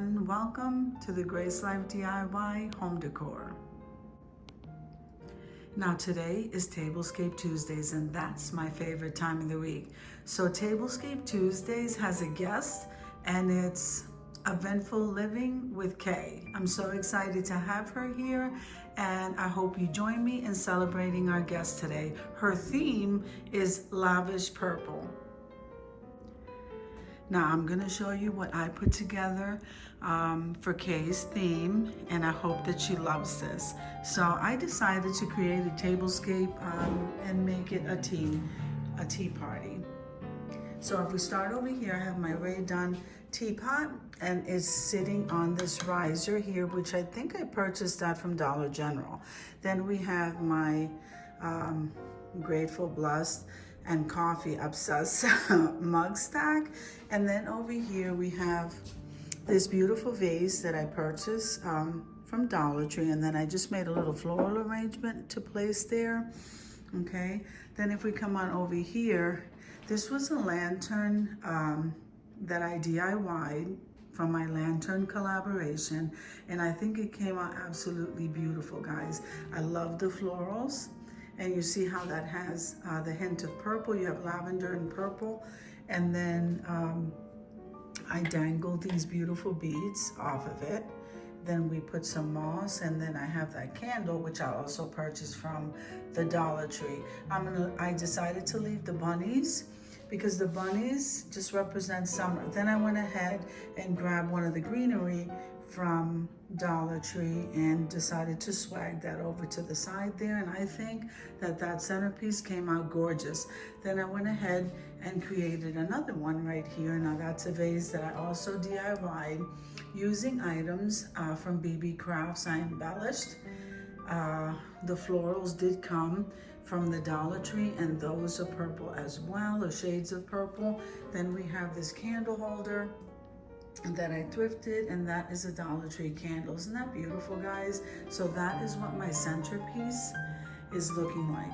everyone, welcome to the Grace Life DIY Home Decor. Now today is Tablescape Tuesdays and that's my favorite time of the week. So Tablescape Tuesdays has a guest and it's Eventful Living with Kay. I'm so excited to have her here and I hope you join me in celebrating our guest today. Her theme is Lavish Purple. Now I'm going to show you what I put together for Kay's theme, and I hope that she loves this. So I decided to create a tablescape and make it a tea party. So if we start over here, I have my Ray Dunn teapot, and it's sitting on this riser here, which I think I purchased that from Dollar General. Then we have my Grateful, Blessed, and Coffee Obsessed mug stack. And then over here we have this beautiful vase that I purchased from Dollar Tree, and then I just made a little floral arrangement to place there. Okay, then if we come on over here, this was a lantern that I DIY'd from my lantern collaboration, and I think it came out absolutely beautiful, guys. I love the florals. And you see how that has the hint of purple. You have lavender and purple. And then I dangled these beautiful beads off of it. Then we put some moss, and then I have that candle, which I also purchased from the Dollar Tree. I decided to leave the bunnies because the bunnies just represent summer. Then I went ahead and grabbed one of the greenery from Dollar Tree and decided to swag that over to the side there, and I think that centerpiece came out gorgeous. Then I went ahead and created another one right here. Now that's a vase that I also DIY'd using items from BB Crafts. I embellished. The florals did come from the Dollar Tree, and those are purple as well, or shades of purple. Then we have this candle holder that I thrifted, and that is a Dollar Tree candle. Isn't that beautiful, guys? So that is what my centerpiece is looking like.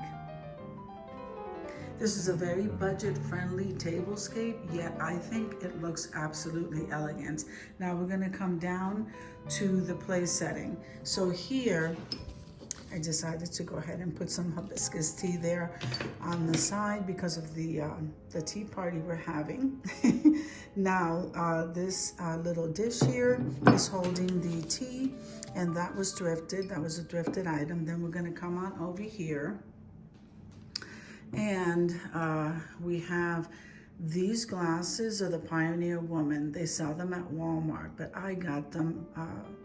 This is a very budget-friendly tablescape, yet I think it looks absolutely elegant. Now we're gonna come down to the place setting. So here, I decided to go ahead and put some hibiscus tea there on the side because of the tea party we're having. Now, this little dish here is holding the tea, and that was thrifted. That was a thrifted item. Then we're gonna come on over here, and we have these glasses are the Pioneer Woman. They sell them at Walmart, but I got them,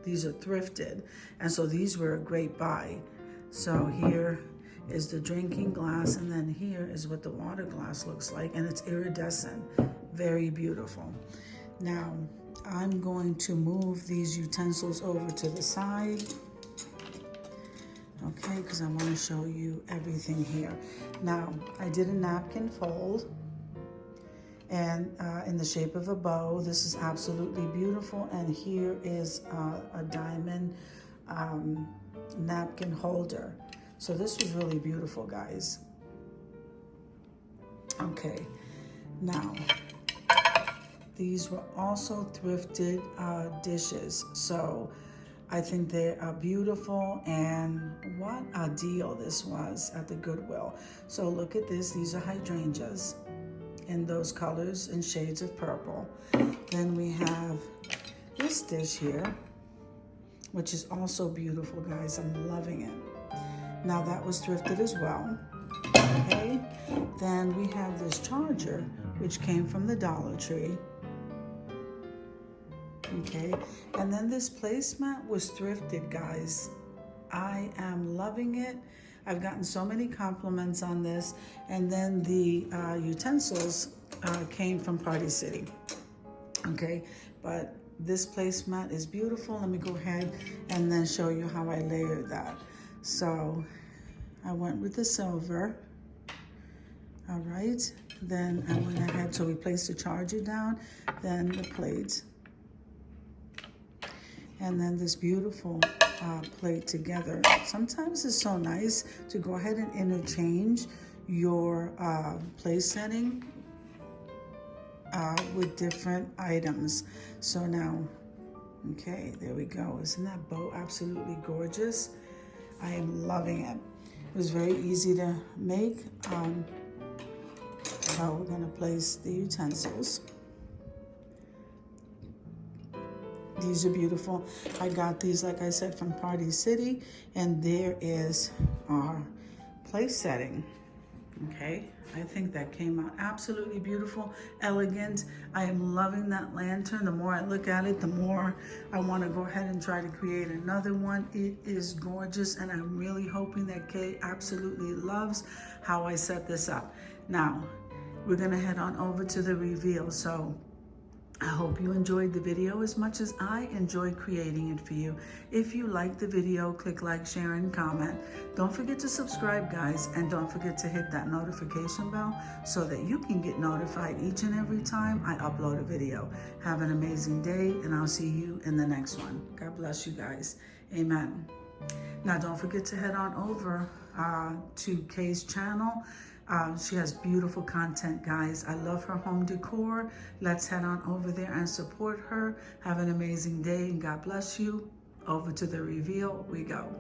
these are thrifted, and so these were a great buy. So here is the drinking glass, and then here is what the water glass looks like, and it's iridescent, very beautiful. Now, I'm going to move these utensils over to the side, okay, because I want to show you everything here. Now, I did a napkin fold, and in the shape of a bow. This is absolutely beautiful, and here is a diamond napkin holder. So this was really beautiful, guys. Okay, now these were also thrifted dishes, so I think they are beautiful, and what a deal this was at the Goodwill. So look at this, these are hydrangeas in those colors and shades of purple. Then we have this dish here, which is also beautiful, guys. I'm loving it. Now that was thrifted as well. Okay. Then we have this charger, which came from the Dollar Tree. Okay. And then this placemat was thrifted, guys. I am loving it. I've gotten so many compliments on this. And then the utensils came from Party City. Okay. But this placemat is beautiful. Let me go ahead and then show you how I layered that. So I went with the silver. All right. Then I went ahead, so we placed the charger down, then the plates, and then this beautiful plate together. Sometimes it's so nice to go ahead and interchange your place setting with different items. So now Okay, there we go. Isn't that bow absolutely gorgeous? I am loving it. It was very easy to make. So we're gonna place the utensils. These are beautiful. I got these, like I said, from Party City, and there is our place setting. Okay, I think that came out absolutely beautiful, elegant. I am loving that lantern. The more I look at it, the more I want to go ahead and try to create another one. It is gorgeous, and I'm really hoping that Kay absolutely loves how I set this up. Now, we're gonna head on over to the reveal. So I hope you enjoyed the video as much as I enjoyed creating it for you. If you liked the video, click like, share, and comment. Don't forget to subscribe, guys, and don't forget to hit that notification bell so that you can get notified each and every time I upload a video. Have an amazing day, and I'll see you in the next one. God bless you guys. Amen. Now, don't forget to head on over to Kay's channel. She has beautiful content, guys. I love her home decor. Let's head on over there and support her. Have an amazing day, and God bless you. Over to the reveal we go.